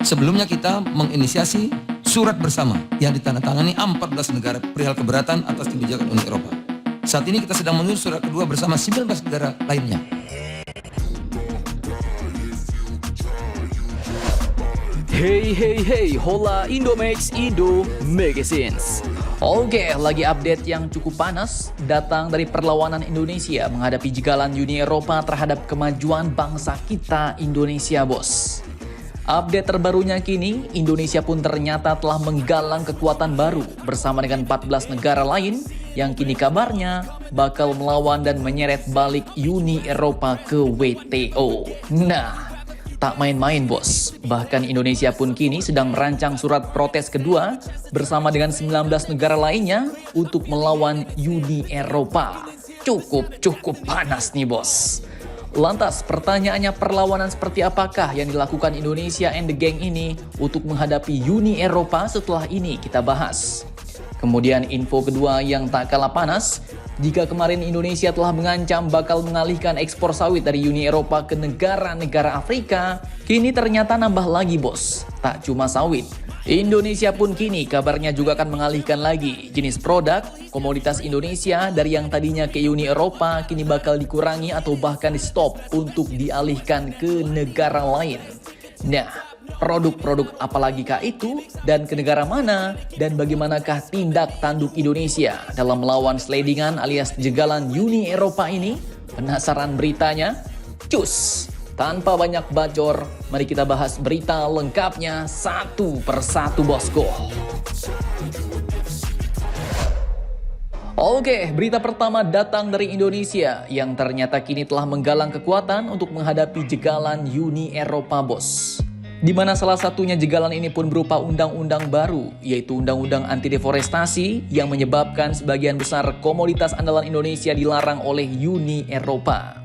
Sebelumnya kita menginisiasi surat bersama yang ditandatangani 14 negara perihal keberatan atas kebijakan Uni Eropa. Saat ini kita sedang menulis surat kedua bersama 19 negara lainnya. Hey, hola Indomax Indo Magazines. Oke, lagi update yang cukup panas datang dari perlawanan Indonesia menghadapi jegalan Uni Eropa terhadap kemajuan bangsa kita Indonesia, bos. Update terbarunya kini, Indonesia pun ternyata telah menggalang kekuatan baru bersama dengan 14 negara lain yang kini kabarnya bakal melawan dan menyeret balik Uni Eropa ke WTO. Nah, tak main-main, bos. Bahkan Indonesia pun kini sedang merancang surat protes kedua bersama dengan 19 negara lainnya untuk melawan Uni Eropa. Cukup panas nih, bos. Lantas pertanyaannya, perlawanan seperti apakah yang dilakukan Indonesia and the Gang ini untuk menghadapi Uni Eropa? Setelah ini kita bahas. Kemudian info kedua yang tak kalah panas, jika kemarin Indonesia telah mengancam bakal mengalihkan ekspor sawit dari Uni Eropa ke negara-negara Afrika, kini ternyata nambah lagi, bos. Tak cuma sawit, Indonesia pun kini kabarnya juga akan mengalihkan lagi jenis produk komoditas Indonesia dari yang tadinya ke Uni Eropa kini bakal dikurangi atau bahkan di stop untuk dialihkan ke negara lain. Nah, produk-produk apalagikah itu dan ke negara mana dan bagaimanakah tindak tanduk Indonesia dalam melawan sledingan alias jegalan Uni Eropa ini? Penasaran beritanya? Cus! Tanpa banyak bacor, mari kita bahas berita lengkapnya satu persatu, bosku. Oke, berita pertama datang dari Indonesia yang ternyata kini telah menggalang kekuatan untuk menghadapi jegalan Uni Eropa, bos. Di mana salah satunya jegalan ini pun berupa undang-undang baru, yaitu undang-undang anti deforestasi yang menyebabkan sebagian besar komoditas andalan Indonesia dilarang oleh Uni Eropa.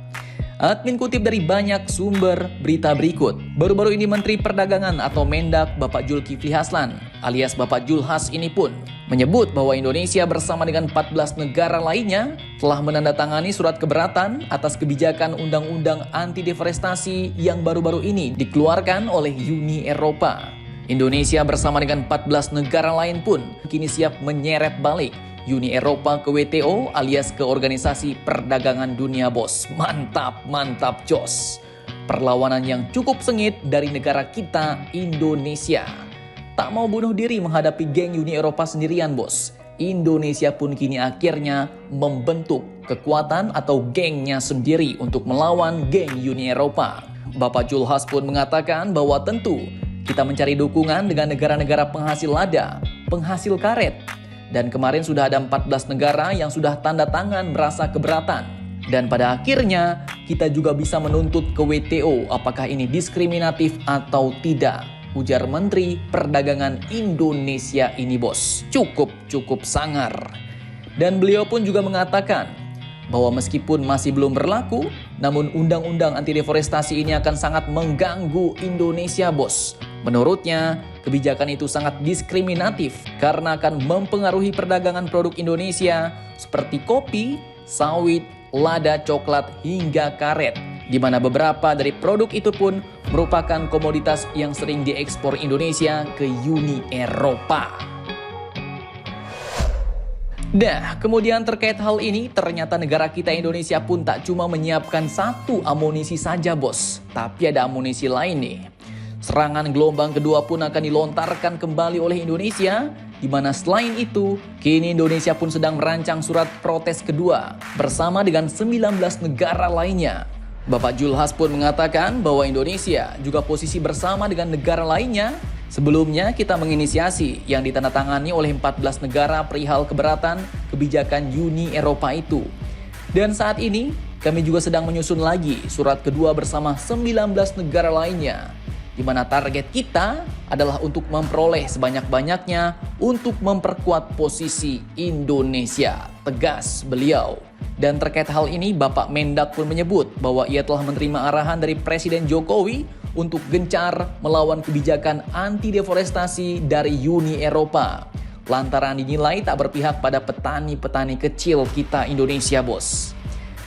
Admin kutip dari banyak sumber berita berikut. Baru-baru ini Menteri Perdagangan atau Mendak Bapak Zulkifli Hasan alias Bapak Julhas ini pun menyebut bahwa Indonesia bersama dengan 14 negara lainnya telah menandatangani surat keberatan atas kebijakan undang-undang anti deforestasi yang baru-baru ini dikeluarkan oleh Uni Eropa. Indonesia bersama dengan 14 negara lain pun kini siap menyeret balik Uni Eropa ke WTO alias ke Organisasi Perdagangan Dunia, bos. Mantap, jos. Perlawanan yang cukup sengit dari negara kita, Indonesia. Tak mau bunuh diri menghadapi geng Uni Eropa sendirian, bos. Indonesia pun kini akhirnya membentuk kekuatan atau gengnya sendiri untuk melawan geng Uni Eropa. Bapak Julhas pun mengatakan bahwa tentu kita mencari dukungan dengan negara-negara penghasil lada, penghasil karet. Dan kemarin sudah ada 14 negara yang sudah tanda tangan merasa keberatan. Dan pada akhirnya kita juga bisa menuntut ke WTO apakah ini diskriminatif atau tidak. Ujar Menteri Perdagangan Indonesia ini, bos. Cukup sangar. Dan beliau pun juga mengatakan bahwa meskipun masih belum berlaku, namun undang-undang anti deforestasi ini akan sangat mengganggu Indonesia, bos. Menurutnya, kebijakan itu sangat diskriminatif karena akan mempengaruhi perdagangan produk Indonesia seperti kopi, sawit, lada, coklat, hingga karet. Di mana beberapa dari produk itu pun merupakan komoditas yang sering diekspor Indonesia ke Uni Eropa. Nah, kemudian terkait hal ini, ternyata negara kita Indonesia pun tak cuma menyiapkan satu amunisi saja, bos. Tapi ada amunisi lain nih. Serangan gelombang kedua pun akan dilontarkan kembali oleh Indonesia, di mana selain itu, kini Indonesia pun sedang merancang surat protes kedua bersama dengan 19 negara lainnya. Bapak Julhas pun mengatakan bahwa Indonesia juga posisi bersama dengan negara lainnya. Sebelumnya kita menginisiasi yang ditandatangani oleh 14 negara perihal keberatan kebijakan Uni Eropa itu. Dan saat ini kami juga sedang menyusun lagi surat kedua bersama 19 negara lainnya. Di mana target kita adalah untuk memperoleh sebanyak-banyaknya untuk memperkuat posisi Indonesia, tegas beliau. Dan terkait hal ini, Bapak Mendak pun menyebut bahwa ia telah menerima arahan dari Presiden Jokowi untuk gencar melawan kebijakan anti deforestasi dari Uni Eropa. Lantaran dinilai tak berpihak pada petani-petani kecil kita Indonesia, bos.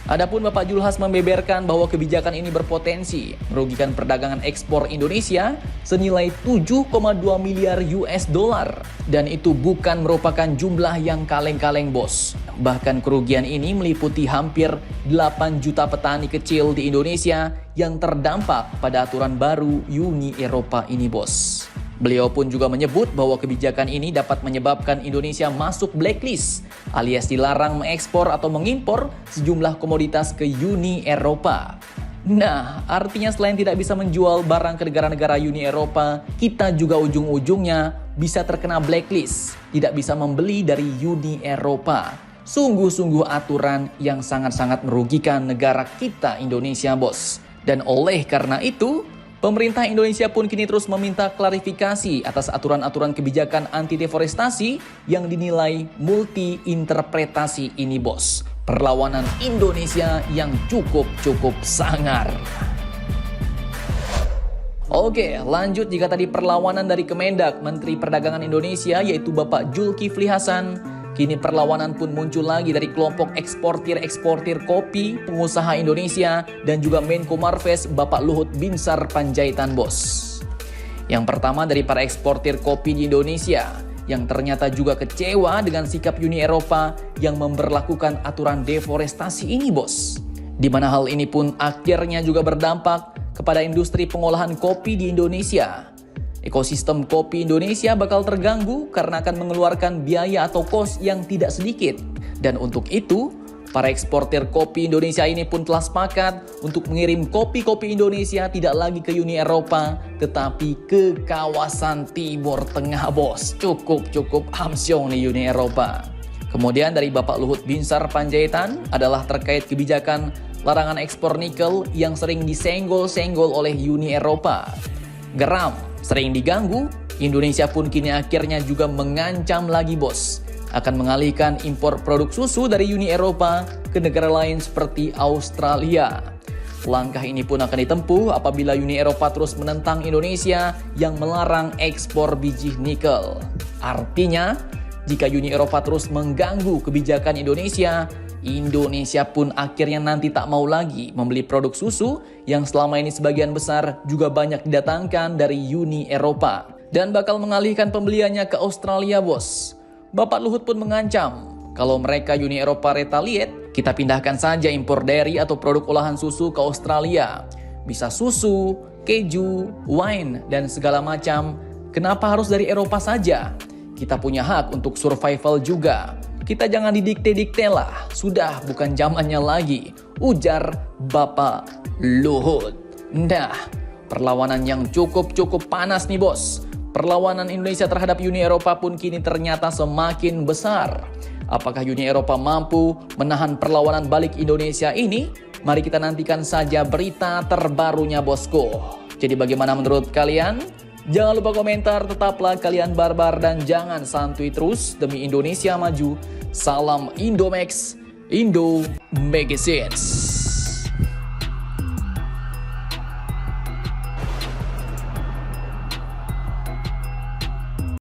Adapun Bapak Julhas membeberkan bahwa kebijakan ini berpotensi merugikan perdagangan ekspor Indonesia senilai 7,2 miliar US dollar. Dan itu bukan merupakan jumlah yang kaleng-kaleng, bos. Bahkan kerugian ini meliputi hampir 8 juta petani kecil di Indonesia yang terdampak pada aturan baru Uni Eropa ini, bos. Beliau pun juga menyebut bahwa kebijakan ini dapat menyebabkan Indonesia masuk blacklist alias dilarang mengekspor atau mengimpor sejumlah komoditas ke Uni Eropa. Nah, artinya selain tidak bisa menjual barang ke negara-negara Uni Eropa, kita juga ujung-ujungnya bisa terkena blacklist, tidak bisa membeli dari Uni Eropa. Sungguh-sungguh aturan yang sangat-sangat merugikan negara kita Indonesia, bos. Dan oleh karena itu, pemerintah Indonesia pun kini terus meminta klarifikasi atas aturan-aturan kebijakan anti deforestasi yang dinilai multi-interpretasi ini, bos. Perlawanan Indonesia yang cukup sangar. Oke, lanjut jika tadi perlawanan dari Kemendak Menteri Perdagangan Indonesia yaitu Bapak Zulkifli Hasan, kini perlawanan pun muncul lagi dari kelompok eksportir kopi, pengusaha Indonesia, dan juga Menko Marves Bapak Luhut Binsar Panjaitan, bos. Yang pertama dari para eksportir kopi di Indonesia, yang ternyata juga kecewa dengan sikap Uni Eropa yang memberlakukan aturan deforestasi ini, bos. Di mana hal ini pun akhirnya juga berdampak kepada industri pengolahan kopi di Indonesia. Ekosistem kopi Indonesia bakal terganggu karena akan mengeluarkan biaya atau kos yang tidak sedikit. Dan untuk itu, para eksportir kopi Indonesia ini pun telah sepakat untuk mengirim kopi-kopi Indonesia tidak lagi ke Uni Eropa, tetapi ke kawasan Timur Tengah, bos. Cukup amsyong nih Uni Eropa. Kemudian dari Bapak Luhut Binsar Panjaitan adalah terkait kebijakan larangan ekspor nikel yang sering disenggol-senggol oleh Uni Eropa. Geram sering diganggu, Indonesia pun kini akhirnya juga mengancam lagi, bos, akan mengalihkan impor produk susu dari Uni Eropa ke negara lain seperti Australia. Langkah ini pun akan ditempuh apabila Uni Eropa terus menentang Indonesia yang melarang ekspor biji nikel. Artinya, jika Uni Eropa terus mengganggu kebijakan Indonesia, Indonesia pun akhirnya nanti tak mau lagi membeli produk susu yang selama ini sebagian besar juga banyak didatangkan dari Uni Eropa dan bakal mengalihkan pembeliannya ke Australia, bos. Bapak Luhut pun mengancam kalau mereka Uni Eropa retaliate, kita pindahkan saja impor dairy atau produk olahan susu ke Australia. Bisa susu, keju, wine, dan segala macam. Kenapa harus dari Eropa saja? Kita punya hak untuk survival juga. Kita jangan didikte-dikte lah, sudah bukan zamannya lagi, ujar Bapak Luhut. Nah, perlawanan yang cukup panas nih, bos. Perlawanan Indonesia terhadap Uni Eropa pun kini ternyata semakin besar. Apakah Uni Eropa mampu menahan perlawanan balik Indonesia ini? Mari kita nantikan saja berita terbarunya, bosku. Jadi bagaimana menurut kalian? Jangan lupa komentar, tetaplah kalian barbar dan jangan santuy terus demi Indonesia maju. Salam Indomax, Indo Magazines.